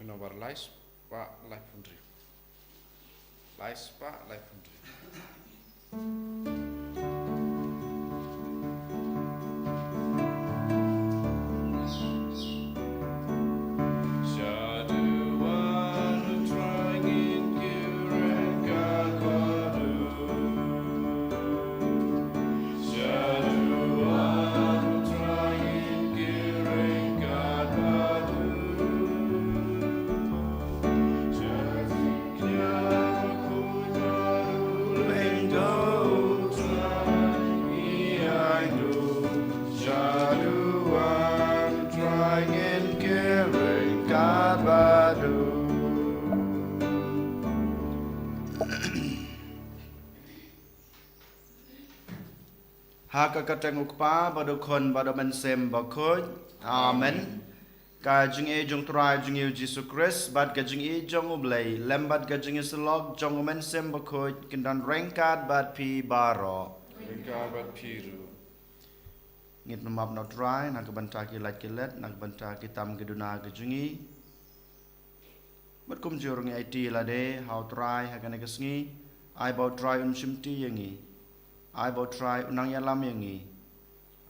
Nobar Lais Pak Life Foundry. Lais Pak Life Foundry. Haka kateng ukpa badukon badaman sem bakoj. Amen. Ka jing e jong try jing yu Jesus Christ bad ka jing e jong ublay lembat ka jing islog jong men sem bakoj kindan rengkat bad pi baro. Rengkat bad piru. Ngit memap no try nak banta ki lat kilet nak banta ki tam ki duna ka jing e. Bad kum jurung IT la de how try hakane kasngi I about try simti yangi. I about try unang yalam yangi.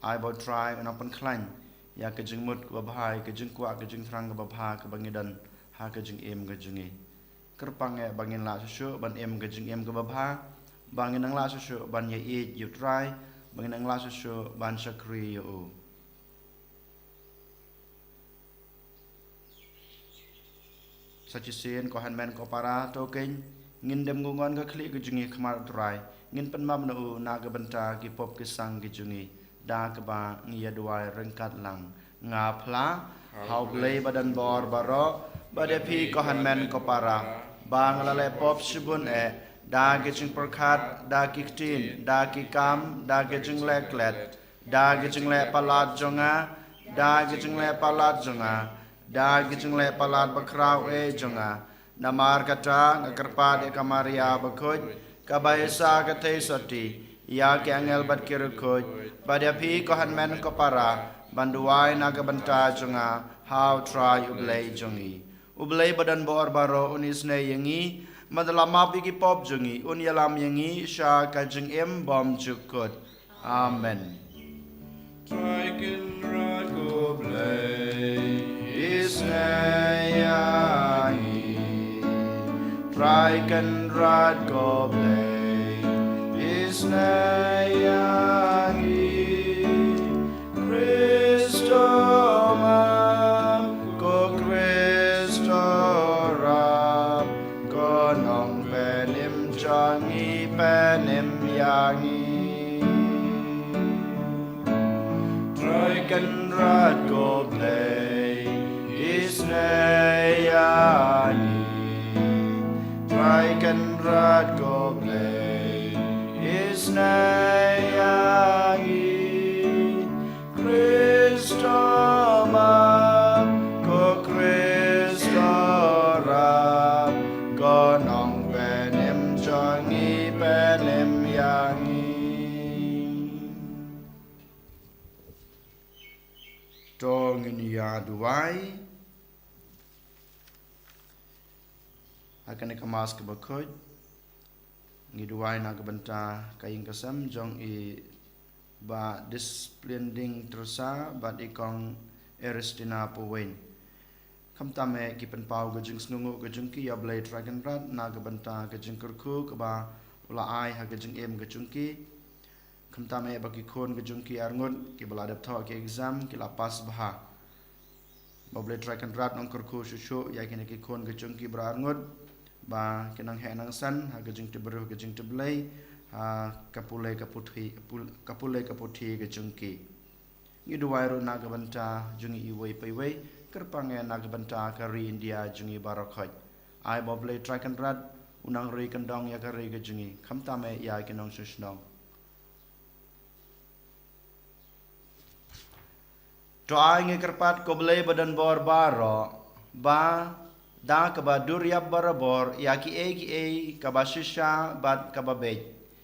I about try unang panklan. Ya kejeng mut ke babahai, kejeng kuat, kejeng terang ke babah ke bangidan, ha kejeng em kejeng e. Kerpang e bangin la susu, ban em kejeng em ke babah, bangin ang la susu, ban ye eat you try, bangin ang la susu, ban sakri you. Sacisin ko hanmen ko para token, ngin dem ngungon ke klik kejeng e kemar try. Ngin penmam nu naga benta ki pop kisang ki jungi da ke ba ngia duai rengkat lang nga pla hau blei badan bor baro badepi ko hanmen ko para bang lale pop shibun e da ke jing perkat da ki tin da ki kam da ke jing leklet da ke jing le palat jonga da ke jing le palat jonga da ke jing le palat bakrau e jonga namar kata ngakerpa de kamaria bakoj kabayasa katay soti ya ke angel bat kirukoj badapi ko hanmen ko para banduai nagabanta jonga how try ublay jongi ublay badan bor baro unisne yangi madalama bigi pop jongi unyalam yangi sha kajeng em bom jukut amen. Try can rod go blay Isne yangi try can rod go blay Isnayangi Kristo ma ko Kristo rap ko nong penim jangi penim yangi try can rod go play Isnayangi try can rod go play Isnayangi Kristo ma ko Kristo rap ko nong penim jangi penim yangi tongin ya duai akan ikamas ke bakoj ngiduai na kabanta kaing kasam jong i ba disciplining tersa ba ikong eristina puwen kamtame kipen pau gajing snungu gajing ki ya blade dragon rat na kabanta gajing kurku ka ba ula ai ha gajing em gajing ki kamtame ba ki khon gajing ki arngut ki bala dap tho ki exam ki la pas bah ba blade dragon rat nong kurku shushu ya ki khon gajing ki bra arngut ba kenang he nang san ha gajing tibru gajing tiblai ha kapule kaputhi gajing ki ngi duwai ro naga banta jungi iwei paiwei kerpange naga banta kari India jungi barakhoj ai boble trakan rat unang rei kendong ya kari gajingi khamtame ya kinong susnong to ai ngi kerpat koble badan bor baro ba da kaba durya barabor ya ki e kaba shisha bat kaba be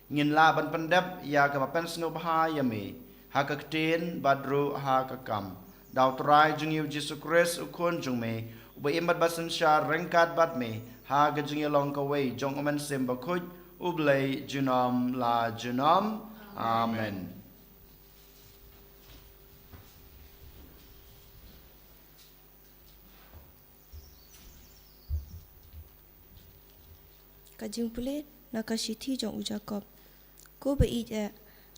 ngin la ban pandap ya kaba pensno bha yame ha kaktin badru ha kakam daw trai jung yu Jesus Christ ukon jung me Uba basan sya rengkat bat me ha gajing long kawai jong omen sem bakuj ublay junom la junom. Amen. Kajing pule nakashithi jong ujakop. Ko ba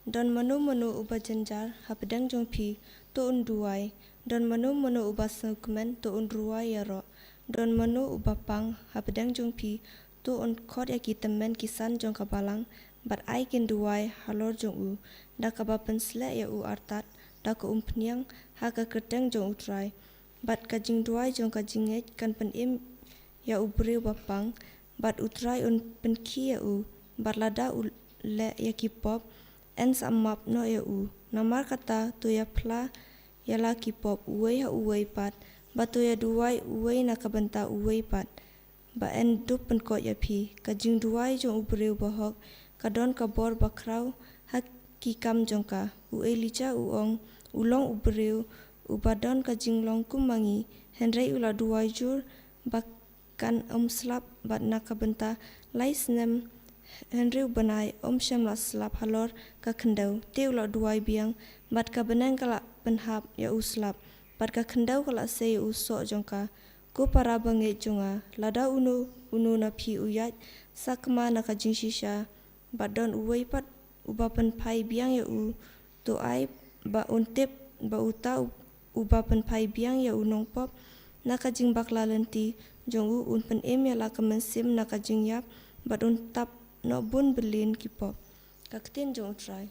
don manu uba janjar hapedang jong pi to unduai. Don manu uba sengkumen to unruai yaro. Don manu uba pang hapedang jong pi to un kod ya temen kisan jong kabalang. Bat ai kin duai halor jong u. Da kaba pensle ya u artat. Da ko umpniang haka kerteng jong utrai. Bat kajing duai jong kajinget kan penim ya u breu bapang. Bat utrai un penki ya u. Bat lada u le ya kipop. En samap no ya u. Namar kata tu ya pla ya la kipop uwe ya uwe pat. Bat tu ya duai uwe na kabenta uwe pat. Ba en dup penkot ya pi. Kajing duai jong u breu bahok. Kadon kabor bakrau hak kikam jong ka. Uwe lica uong ulong u breu. Ubadon kajing long kumangi. Henry ula duai jur bak kan slap bat nakabenta lais nem Henry banai syam la slap halor ka kendau te ula duai biang bat ka benang kala penhap ya uslap bat ka kendau kala se usok jongka ko para bange jonga lada unu na pi uyat sakma nakajing shisha bat don uwei pat uba pen pai biang ya u to ai ba untip ba uta uba pen pai biang ya unong pop nakajing bakla lenti jong u un pen em ya la kemensim nakajing yap bat un tap no bun belin kipop kaktin jong try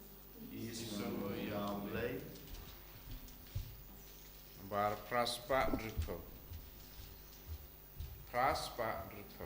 Bar praspa dripo. Praspa dripo.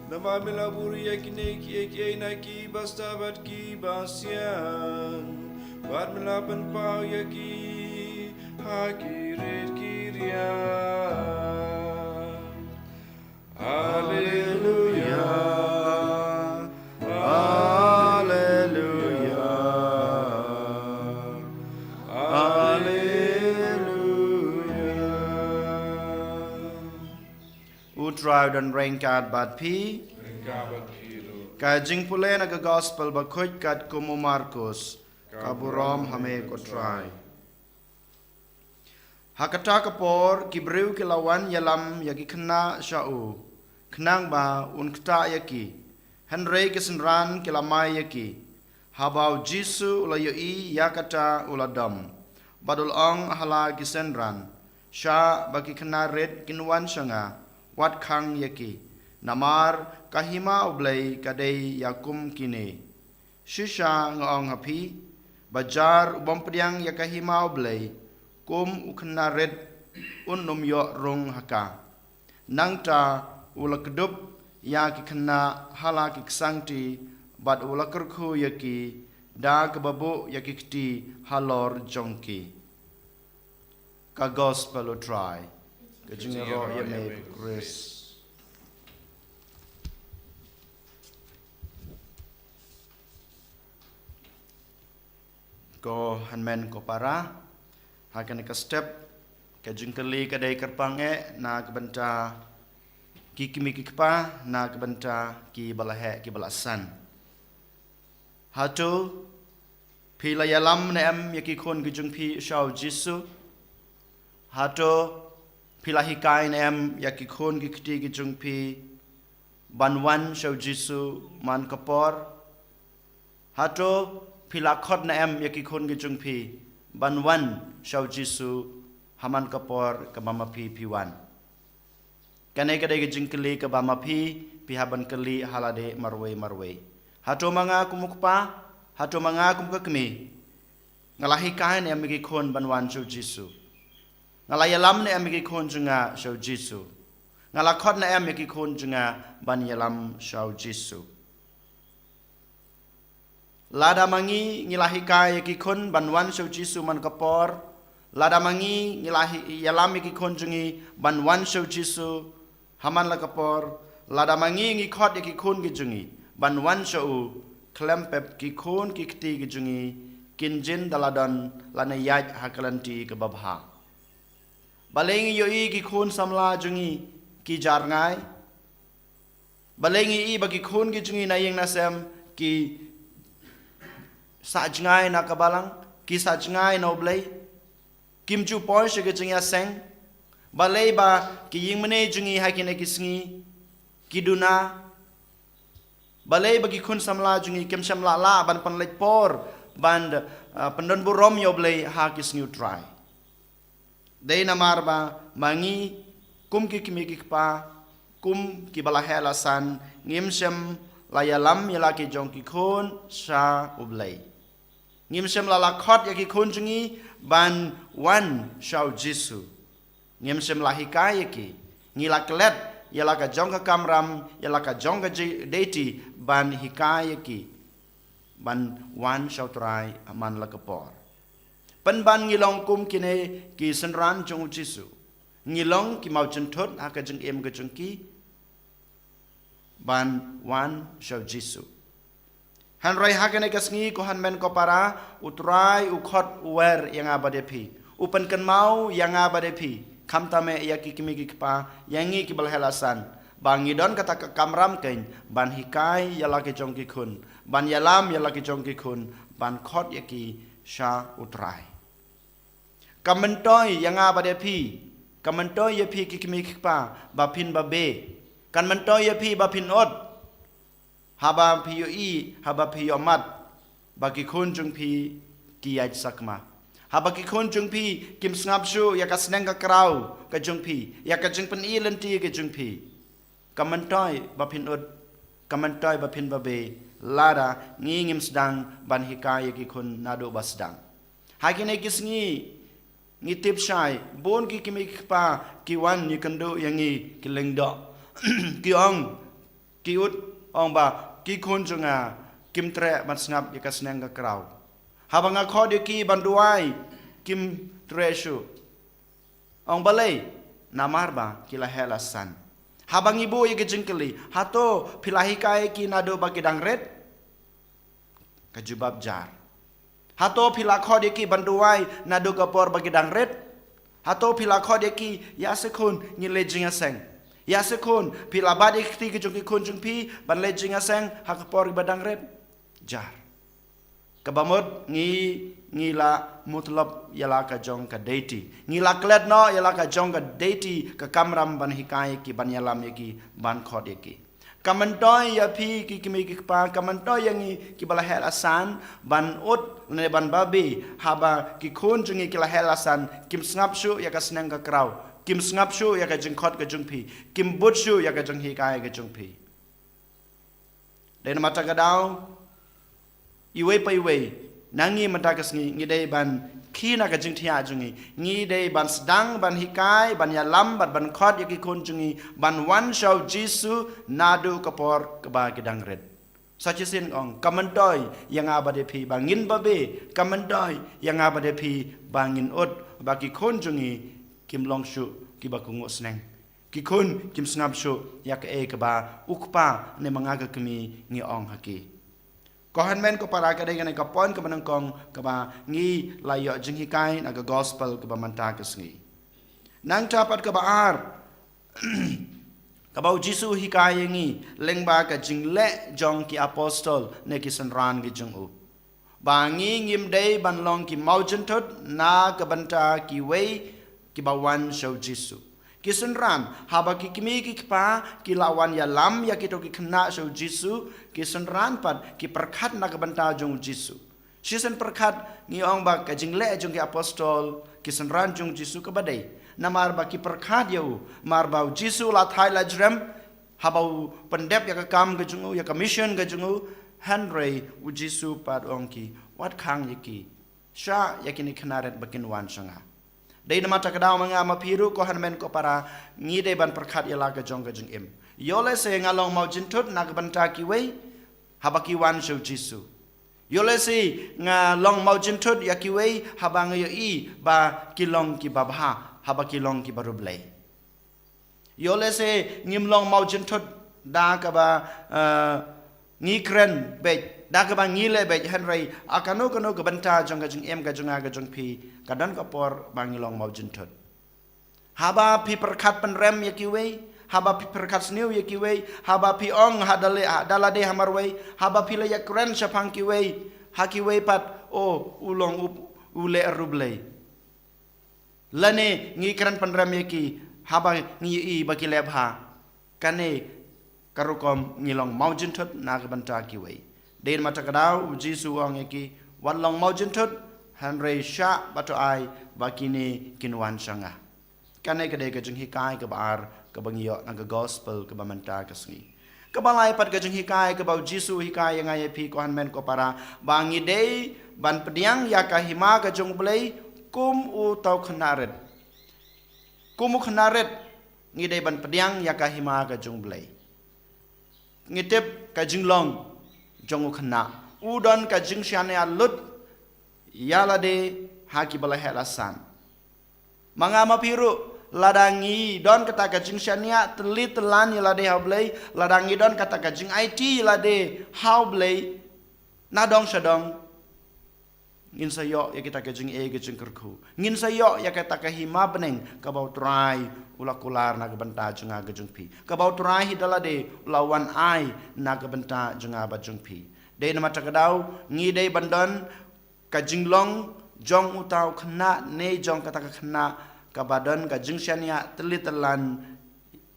Nama melaburi yakine ki na ki bastabat ki basian. Wat melapan pau yaki hakirit kiria. Hallelujah. Hallelujah. Utrai dan rengkat bat pi. Ka jing pule na ka gospel ba khoj kat kumu Markus. Ka burom hame ko try. Hakata kapor ki breu ki lawan yalam yaki khna shau. Khnang ba un kta yaki. Henry ki senran ki lamai yaki. Habau Jisu ula yoi yakata ula dam. Badul ong hala ki senran. Sha baki khna red kinwan shanga. Wat khang yaki. Namar kahima ublay kadei yakum kine. Shisha ngong hapi. Bajar ubam pediang yakahima ublay. Kum ukna red unum yo rong haka. Nangta ula kedup ya ki kena hala ki ksangti. Bad ula kerku yaki. Da kebabu yaki kti halor jongki. Ka gospel o try. Kajingero yame Chris. Ko hanmen ko para hakan ka step ka jingkali ka dai kerpang na kebenta ki kimi kikpa na kebenta ki balahe ki balasan hatu pila yalam ne am yaki khon ki jungpi shau Jisu hatu pila hikai ne am yaki khon ki kti ki jungpi banwan shau Jisu man kapor hatu pila khot na em yaki khon ki jungpi banwan shau Jisu haman kapor ka mama pi piwan kanai kadai ki jingkeli ka mama pi haban keli halade marwe hato manga kumukpa hato manga kumkakmi ngalahi kain em yaki khon banwan shau Jisu ngalayalam ne em yaki khon junga shau Jisu ngalakhot na em yaki khon junga ban yalam shau Jisu Lada mangi ngilahi kai yaki khon banwan shau Jisu man kapor. Lada mangi ngilahi yalam yaki khon jungi banwan shau Jisu haman la kapor. Lada mangi ngi khot yaki khon ki jungi banwan shau klempep ki khon ki kti ki jungi kinjin daladan lana yaj hakalanti ke babha. Balengi yoi ki khon samla jungi ki jar ngai. Balengi i bagi khon ki jungi na yeng nasem ki sajngai na kabalang ki sajngai na oblay kimchu por shige jingya seng balay ba ki yingmane jungi hakine kisngi kiduna balay ba ki khun samla jungi kem samla la ban panlek por band pendon burom yoblay ha kisngi try dei namar ba mangi kum ki kimik pa kum ki balahela san ngimsem layalam yalaki jongki khon sha oblay Ngimsem lala khot yaki khon jungi ban wan shau Jisu. Ngimsem lahika yaki ngila klet yalaka jonga kamram yalaka jonga deiti ban hika yaki ban wan shau trai aman lakapor. Pen ban ngilong kum kine ki senran jong Jisu. Ngilong ki mau jentot aka jeng em ke jengki ban wan shau Jisu. Hanrai hakane kasngi ko hanmen ko para utrai ukhot wer yang abadepi upan kan mau yang abadepi kamtame yaki kimi kikpa yangi ki balhelasan bangi don kata ka kamram ken ban hikai yalaki jongki kun ban yalam yalaki jongki kun ban khot yaki sha utrai kamantoi yang abadepi kamantoi yapi ki kimi kikpa bapin babe kan mantoi yapi bapin ot haba piyoi haba piyomat bagi kunjung pi kiyaj sakma haba ki kunjung pi kim snapshu ya ka sneng ka krau ka jung pi ya ka jung pen ilen ti ka jung pi kamantoi bapin ud kamantoi bapin babe lada ngingim sedang ban hikaya ki kun nado basdang hakine kisngi ngitip shai bon ki kimik pa ki wan ni kando yangi kilengdo ki ong kiut ong ba ki khun junga kim tre ban snap ya kasnang ka kraw habanga kho de ki banduai kim treshu ong balai namar ba kila hela san habang ibu ya jengkeli hato pilahi kai ki nado bagi dangret kajubab jar hato pila kho de ki banduai nado kapor bagi dangret hato pila kho de ki ya sekun ni lejinga seng ya sekun pila badi ti ki jung ki kun jung pi ban lejinga seng hakapor badang red jar kabamot ngi la mutlab yala ka jong ka deity ngi la klet no yala ka jong ka deity ka kamram ban hikai ki ban yalam ki ban khod ki kamantoy ya phi ki kimi ki pa kamantoy yangi ki bala hel asan ban ut ne ban babi haba ki khun jungi ki la hel asan kim snap shu ya ka snang ka kraw kim snap shu ya ka jing khot ka jung phi kim but shu ya ka jung hikai ka jung phi den mata ka daw iwe pa iwe nangi mata ka sngi ngi dei ban khina ka jing thia jungi ngi dei ban sedang ban hikai ban yalam ban khot ya ki khun jungi ban wan shau jisu nadu kapor ka ba gedang red sachisin ong kamantoy yang abade phi bangin babe kamantoy yang abade phi bangin ut ba ki khun jungi kim long shu ki ba kungo sneng ki khun kim snap shu ya ka e ka ba ukpa ne manga ka kemi ngi ong haki kohan men ko para ka dei ka pon ka banang kong ka ba ngi la yo jing hikai na ka gospel ka ba manta ka sngi nang tapat ka ba ar ka ba jisu hikai ngi lengba ka jing le jong ki apostol ne ki sanran gi jung u ba ngi ngim dei ban long ki maujin thot na ka banta ki wei ki bawan show jisu kisun ram haba ki kimi ki pa ki lawan ya lam ya ki to ki khna show jisu kisun ran pat ki perkhat na ka banta jong jisu sisen perkhat ni ong ba ka jingle jong ki apostol kisun ran jong jisu ka badai namar ba ki perkhat yau mar ba jisu la thai la jrem haba pendep ya ka kam ga jong ya ka mission ga jong henry u jisu pat ong ki wat khang yaki sha yakini khnaret bakin wan sanga dei nama ta kadaw manga mapiru ko hanmen ko para ngi de ban perkhat yala ka jong ka jing im yole se ngalong mau jintut na ka banta ki wei habaki wan show jisu yole se ngalong mau jintut ya ki wei habang yo i ba kilong ki babha habaki long ki barublei yole se ngimlong mau jintut da ka ba ngi kren be da ka ba ngi le be henry akano kano ka banta jong ka jing em ka jonga ka jong pi kadan kapor bangilong mau jintut haba pi perkat penrem yakiwe haba pi perkat sniu yakiwe haba pi ong dalade hamarwe haba pi la yakren shapang kiwe hakiwe pat o ulong ule ruble lane ngi kran penrem yaki haba ngi i baki lebha kane karukom ngilong mau jintut na banta kiwe den mata kadaw jisu ong yaki walong mau jintut Henry Sha batu ai bakini kinwan sanga kane kade ka jing hikai ka bar ka bangyo na ka gospel ka bamanta ka sngi ka balai pat ka jing hikai ka ba jisu hikai yang ai pi ko hanmen ko para bangi dei ban pediang ya ka hima ka jong blei kum u tau khnaret kum khnaret ngi dei ban pediang ya ka hima ka jong blei ngitep ka jing long jong khna u don ka jing shane alut yala de haki bala helasan manga mapiru ladangi don kata ka jing shania telit telan yala de hablei ladangi don kata ka jing IT yala de hablei nadong shadong ngin sayo ya kita ka jing e ka jing kerku ngin sayo ya kata ka hima beneng ka bau trai ulakular na ka benta junga ka jing pi ka bau trai hidala de lawan ai na ka benta junga ba jing pi de nama takadau ngi de bandon ka jinglong jong utau khna ne jong kata ka khna ka badan ka jingshania telitelan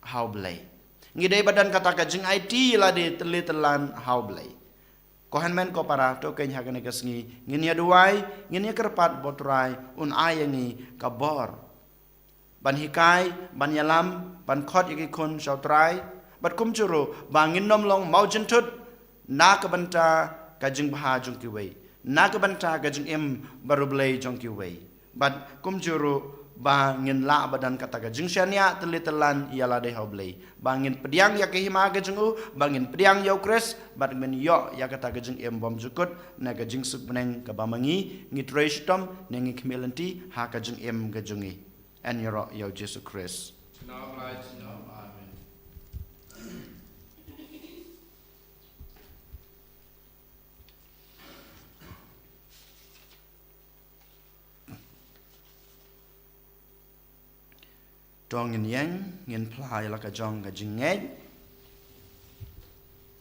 haublei ngi dei badan kata ka jing IT la de telitelan haublei ko hanmen ko para to ken ha kane kasngi nginia duai nginia kerpat botrai un ayangi ka bor ban hikai ban yalam ban khot yaki kun sautrai bat kum churu bangin nom long mau jintut na ka banta ka jing bha jung ki wei na ka banta ka jing em barublei jong ki wei bat kum juru bangin la badan kata ka jing syania telitelan ialah de hoblei bangin pediang ya ke hima ke jengu bangin pediang ya kres bat men yo ya kata ka jing em bom jukut na ka jing suk beneng ka bamangi ngi trestom nengi kmelanti ha ka jing em ka jungi en yo yo Jesus Christ Now lights, now amen. Tong ngin yang ngin plai la ka jong ka jing ngej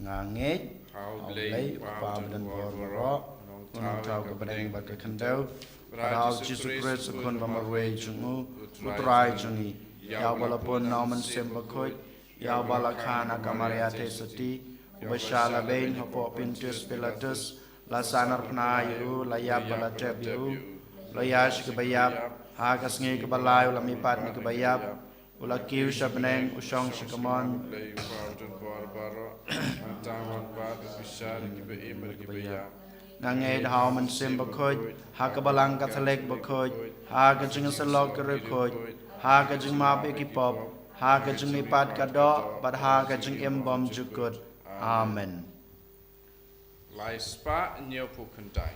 nga ngej How blay blay, pa wow, dan and bor war, ro unong tau ka beneng ba ka kandau Parau Jesus Christ kun ba marwe jungu utrai jungi ya bala pun nauman semba khoi ya bala khana kamaria te sati ubashala bain hapo pintus pilatus la sanar pna yu la ya bala teb yu la yash ke bayap ha kas ngi ke balai la mi pat ni ke bayap ula kiu shabneng usong shikamon blay, wow, and barbara, and down bad, bishar, give a immer, give a yap. nangay dahaw man sim bakhoj ha ka balang kathalek bakhoj ha ka jing salok re khoj ha ka jing ma be ki pop ha ka jing mi pat ka do but ha ka jing em bom jukut amen Lai spa, nyopo kundai.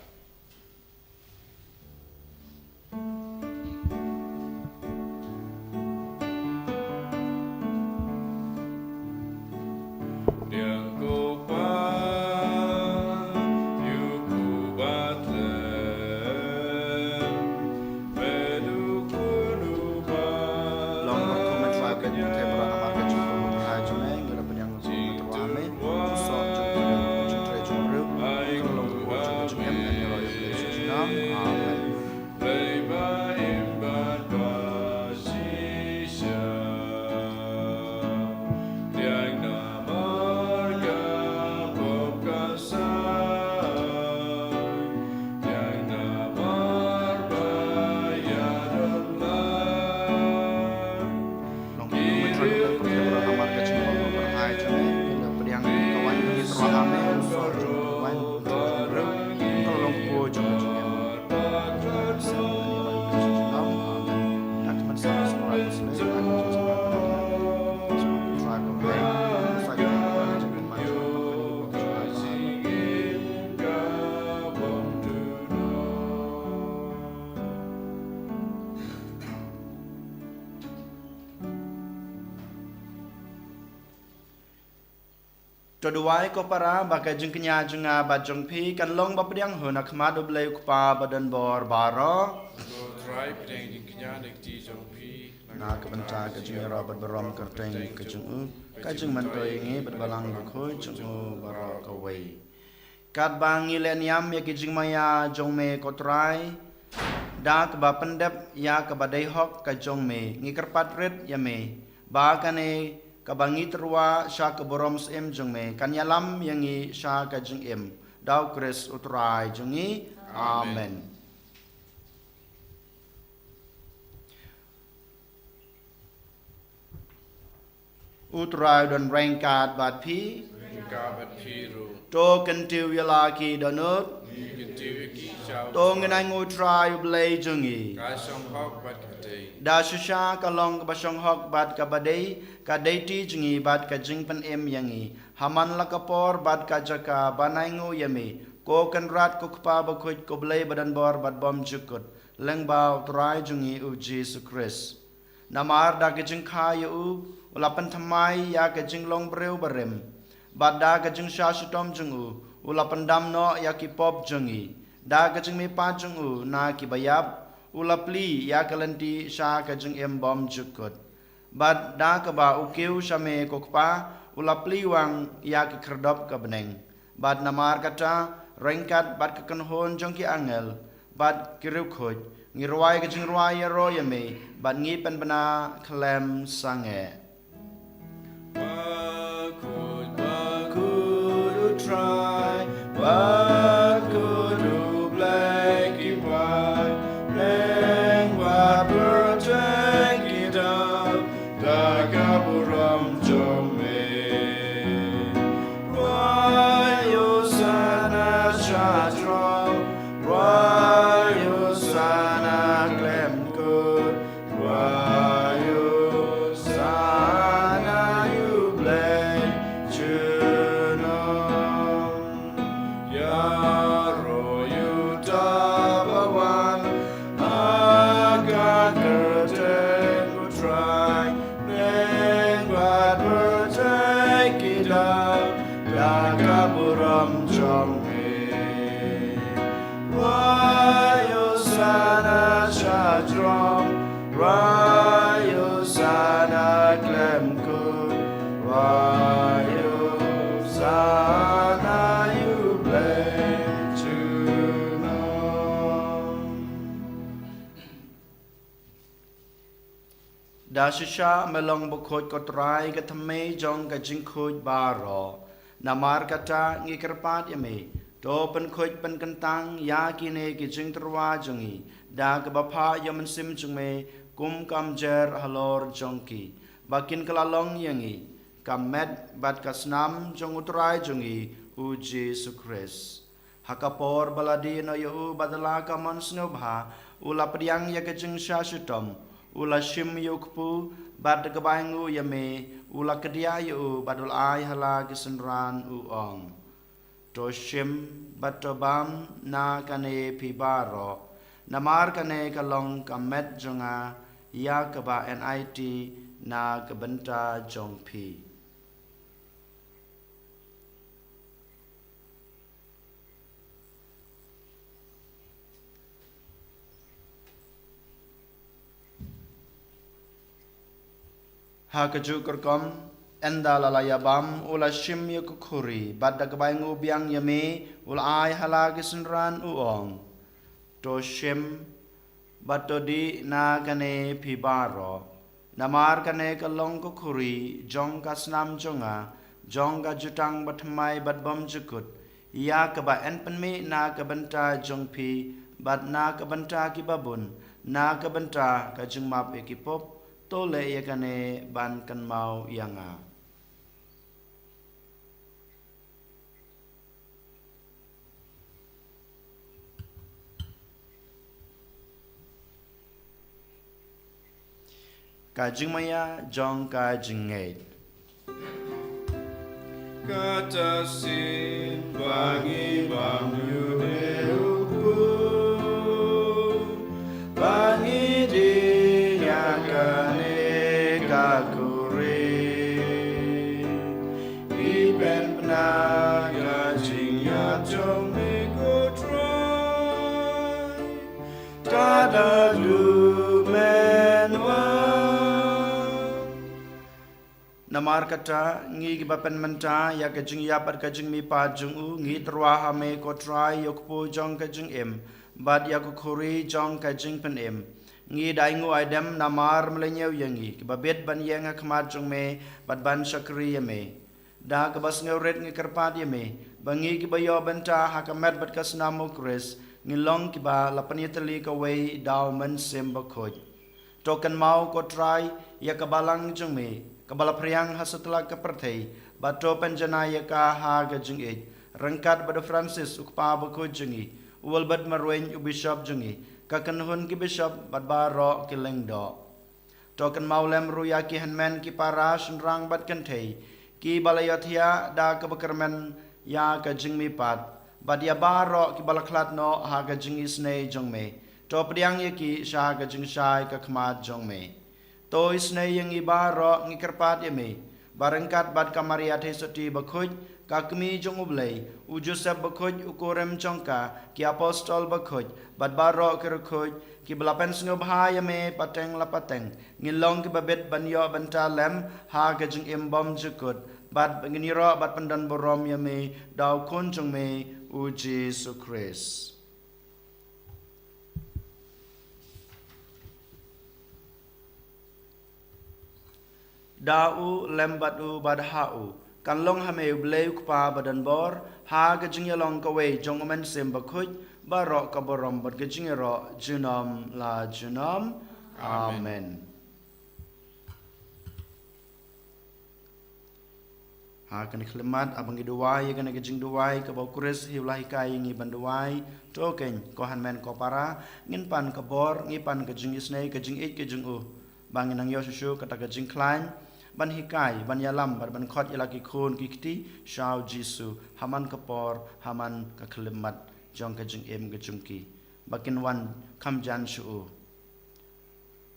long berkomen traket te brana marga jumpa berhaj meng gila penyang terwame so jung tre jung ru long ko jung em en yo yo Jesus nam amen Toduai ko para baka jeng kenya jenga ba jeng pi kan long ba pediang hona khma do blai pa badan bor baro Try playing in Kinyanik, Dijong P. na ka banta ka jeng ra ba barom ka teng ka jeng u ka jeng man to ngi ba balang ba khoi jeng u baro ka wei kat bang ilen yam ya ki jeng maya jong me ko trai da ka ba pendep ya ka ba dai hok ka jong me ngi kerpat ret ya me ba ka ne kabangi terwa sha ka borom sem jeng me kan yalam yangi sha ka jeng em dau kres utrai jengi amen utrai don rengkat bat pi Gabat Piru. to kan tiu yala ki donut You can do a key shout. to ngai utrai blai jengi Gasham Hog Bakate. da shisha ka long ba shong hok bat ka badai ka deiti jengi bat ka jing pen em yangi haman la ka por bat ka jaka banai ngo yami ko kan rat ko kpa ba khoj ko blai badan bor bat bom jukut leng ba utrai jengi u Jesus Christ namar da ka jing kha yu ulapan thamai ya ka jing long breu barem bada ka jing sha shitom jengu ulapan dam no ya ki pop jengi da ka jing mi pa jengu na ki bayap ulapli ya kalanti sha ka jing em bom jukut bad da ka ba ukiu shame kokpa ulapli wang ya ki kردop ka beneng bad namar kata rengkat bad ka kanhon jong ki angel bad kiru khoj ngirwai ka jing rwai ro yame bad ngi pen bana klem sange try what could you black it white Leng what protect it up Dagaburam Jome Royo Sana Chatra Royo Sana Clem Good da shisha melong bukoj kotrai ka thame jong ka jing khoj baro namar kata ngi kerpat yame to pen khoj pen kentang ya kine ki jing terwa jongi da ka bapa yaman sim jungme kum kam jer halor jongki bakin kelalong yangi kamet bat kasnam jong utrai jongi uji sukres hakapor baladi no yu badala kamon snobha ula priang ya kejeng syashutom ula shim yukpu bad kebaingu yame ula kedia yu badul ai hala kisenran uong to shim batobam na kane pibaro namar kane kalong kamet jonga ya keba NIT na kebenta jongpi Hakaju kerkom enda lalaya bam ula shim yukukuri badda kebaingu biang yame ula ai halagi senran uong to shim batodi na kane pibaro namar kane kalong kukuri jong kasnam jonga jong ka jutang batmai badbom jukut ya keba en penmi na kebenta jongpi bad na kebenta kibabun na kebenta kajungmap ekipop tole yakane ban kan mau yanga kajing maya jong kajing ngait kata sin bangi bang yudeku bangi di yakane kakure iben penaga jingya jong mikotrai tada lumenwa namar kata ngi bapen menta ya kajing yapat kajing mi pa jung u ngi terwa hame kotrai yokpo jong kajing em bad yakukuri jong kajing pen em ngi daingu aidam namar melenyau yangi kebabet ban yang khmat jong me bad ban shakri yame da kebas ngeuret ngi kerpat yame bangi kibayo benta hakamet bat kasnamu kres ngilong kiba lapanietali kawai daw men sem bakhoj token mau kotrai ya kabalang jong me kabala priang hasatla kaperthei bato penjana ya ka ha gajing e rangkat bad Francis ukpa bakhoj jingi uwal bad marwen ubishop jingi kakan hun ki bishop badbaro ki lengdo token maulem ruya ki hanmen ki parash rang bad kanthei ki balayathia da ka bakarmen ya ka jingmi pat badia baro ki balaklat no ha ka jingi snei jongme to priang ye ki sha ka jing shai ka khmat jongme to isne yang ibaro ngi kerpat yeme barangkat bad kamaria the soti bakhoj kakmi jong ublei u Joseph bakhoj ukorem chongka ki apostol bakhoj bad baro kerkhoj ki belapen sngo bhaya me pateng lapateng ngilong ki babet banyo bantalem ha ka jing embom jukut bad nginiro bad pandan borom yeme daw kon jong me u Jesus Christ dau lembatu badhau kan long hame bleu kpa badan bor ha ga jingyalong ka we jong men sem bakhoj baro ka borom bad ga jingyaro junam la junam amen ha kan khlemat abang giduai kan ga jing duai ka ba kures hiulai kai ngi banduai token ko han men ko para ngin pan ka bor ngi pan ka jing isnei ka jing ik ka jing u bangin nang yo shu kata ka jing klain ban hikai ban yalam ban khot yalaki khon kikti shau jisu haman kapor haman ka khlemat jong ka jing em ga chumki bakin wan kham jan shu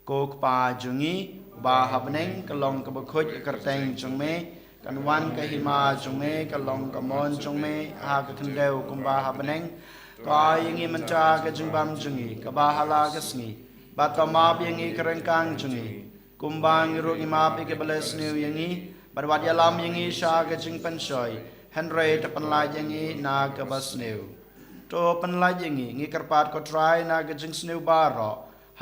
ko pa jungi ba habneng kalong ka bakhoj karteng jongme kan wan ka hima jongme kalong ka mon jongme ha ka khendeu kumba habneng ka yingi mancha ka jingbam jungi ka ba hala ka sngi ba ka ma yingi karengkang jungi kumbang ru imapi ke beles new yangi barwat yalam yangi sha ke jing pensoi henry te panlai yangi na ke bas new to panlai yangi ngi karpat ko try na ke jing new baro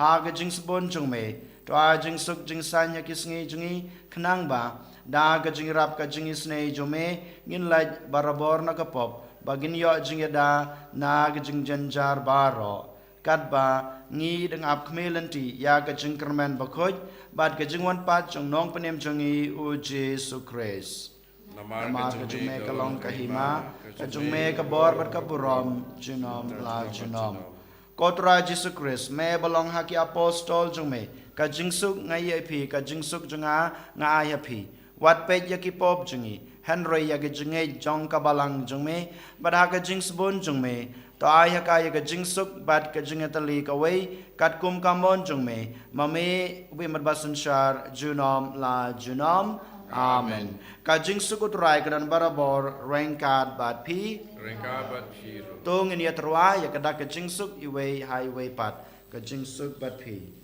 ha ga jing sabon jung me to a jing suk jing san ya kisngi jungi khnang ba da ga jing rap ka jing isne jome ngin lai barabor na ka pop bagin yo jing da na ga jing janjar baro kat ba ngi deng ap khmelenti ya ga jing kerman ba khoj bat ga jing wan pat jong nong panem jongi u jesu christ Namar Nama ka jume ka long ka hima, ka jume ka bor bat ka burom, junom la junom. Kotra Jesu Christ, me balong haki apostol jume, ka jingsuk ngai api, ka jingsuk junga nga ayapi. Wat pet yaki pop jungi, Henry yaki junge jong ka balang jume, bat haka jings bon jume, to ayah ka yaka jingsuk bat ka junga tali ka way, kat kum kamon jume, mame ubi madbasan shar, junom la junom. Amen. Kajing sukut rai kedan barabor rengkat bat pi. Rengka bat piru. Tung ini terwa ya kedak kajing suk iway highway pat. Kajing suk bat pi.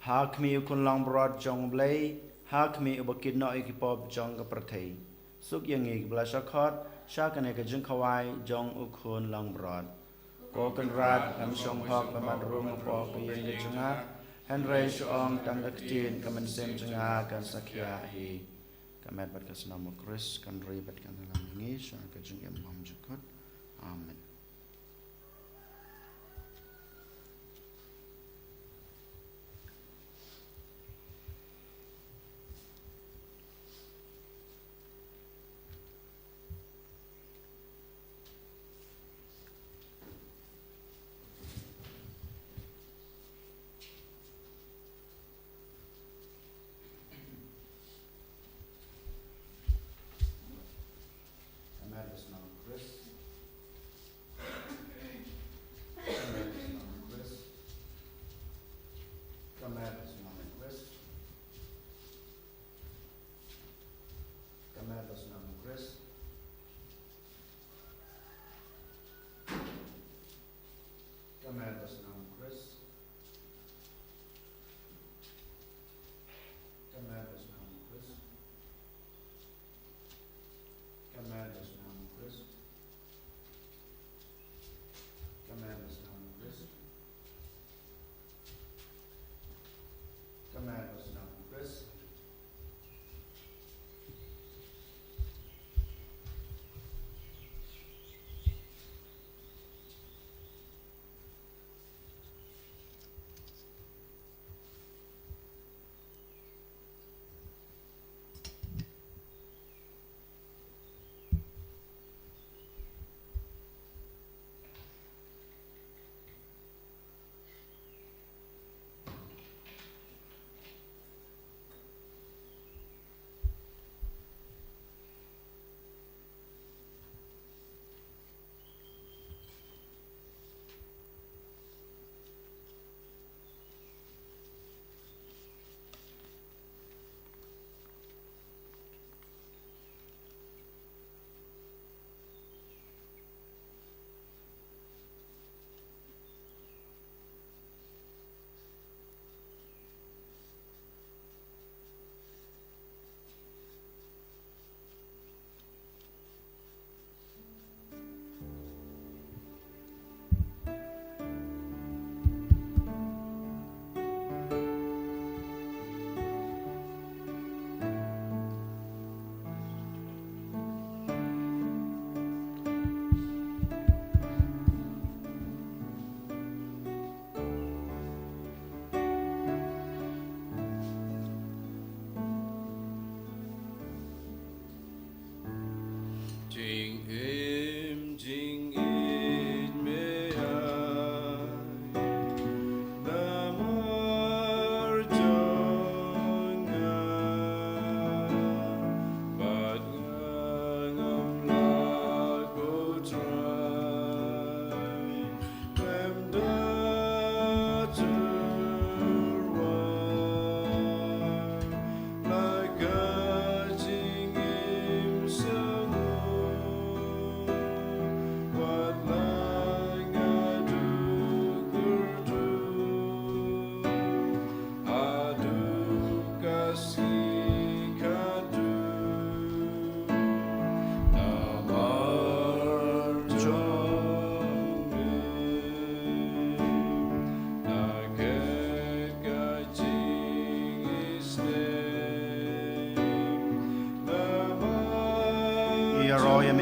Hak mi ukun lang broad jong blay, hak mi ubakid no ikipop jong ka pratay. Suk yang ik bla shakot, shakane ka jung kawai jong ukun lang broad. Ko kan rat am shong hok la madrum po ka yen ka junga, Henry shuong tang daktin ka mensem junga kan sakya hi. Kamet bat ka senamo Chris kan ribat kan halang ngi shang ka jung em mam jukot. Amen.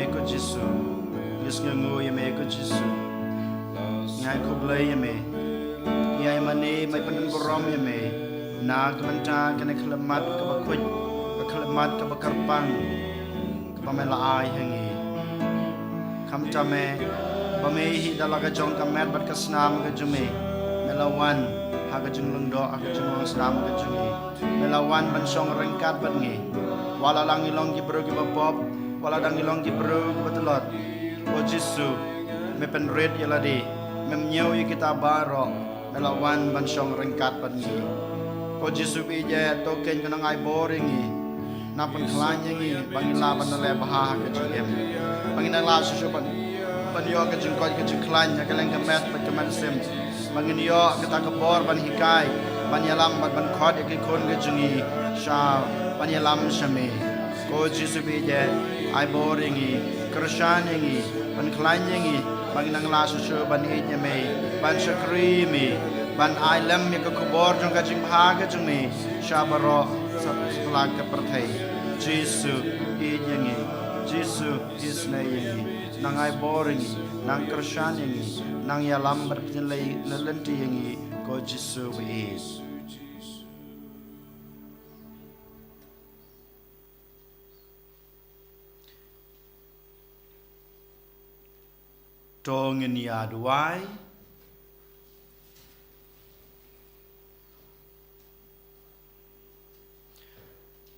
me ko Jisu ngis ngu ye me ko Jisu ngai ko blai ye me yai mani mai panen borom ye me na ka banta kana khalamat ka bakuj ka khalamat ka bakarpang ka pamela ai hangi kam tame pame hi dalaga jong ka met bat ka snam ka jume melawan ha ka jung lung do ka jung snam ka jungi melawan ban song rengkat ban ngi wala lang ilong ki bro ki bapop wala dang ilong ki bro ki betelot o Jisu me pen red yaladi mem nyau ye kita baro melawan ban song rengkat ban ngi ko Jisu bi je token kana ngai boring ngi na pan khlan ngi bangila ban le baha ka jungem bangina la su ban ban yo ka jung ko ka jung khlan ya ka leng ka mes ban ka man sem bangin yo ka ta ka bor ban hikai ban yalam ban khot ke kon ka jungi sha ban yalam shame ko Jisu bi je ai boring ngi krishan ngi ban khlan ngi bangina la su ban he nyame ban shakri mi ban ai lam mi ka kubor jong ka jing ha ka jung mi sha baro sab lag ka prathai Jisu i nyangi Jisu is na yangi nang ai boring nang krishan yangi nang yalam berpinlai lelenti yangi ko Jisu is tongin ya duai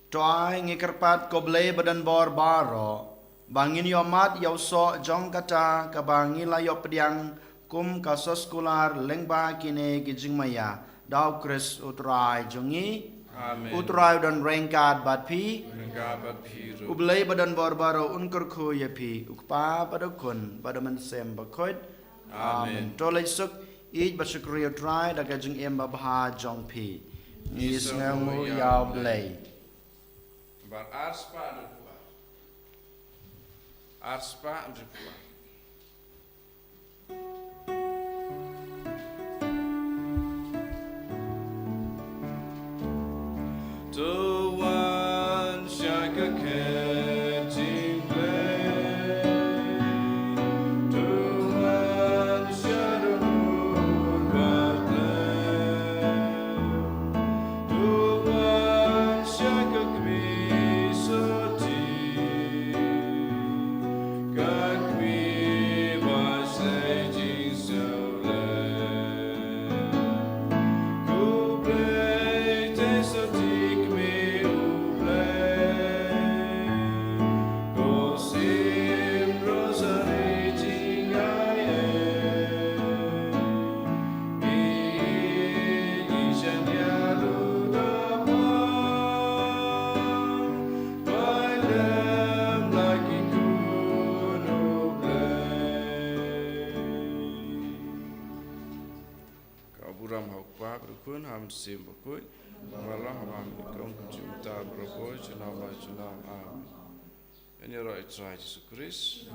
toai ngikerpat koble badan bor baro bangin yomat yauso jong kata ka bangi layo pediang kum kasos kular lengba kine gijingmaya daw kris utrai jongi Amen. utrai dan rengkat bat pi Rengkat bat pi ublei badan bor baro unkur khu ye pi ukpa padakun badaman sem bakot amen tolai suk ij basukri utrai daga jing em babha jong pi is ngamu yaw blei bar arspa dukwa arspa dukwa to one shaka catching play to one shadow but play to one shaka kmisoti God we was aging so Buram haupa berkun ham sim berkun malah ham kau cinta berkun jenama amin. Ini roh Yesus Kristus.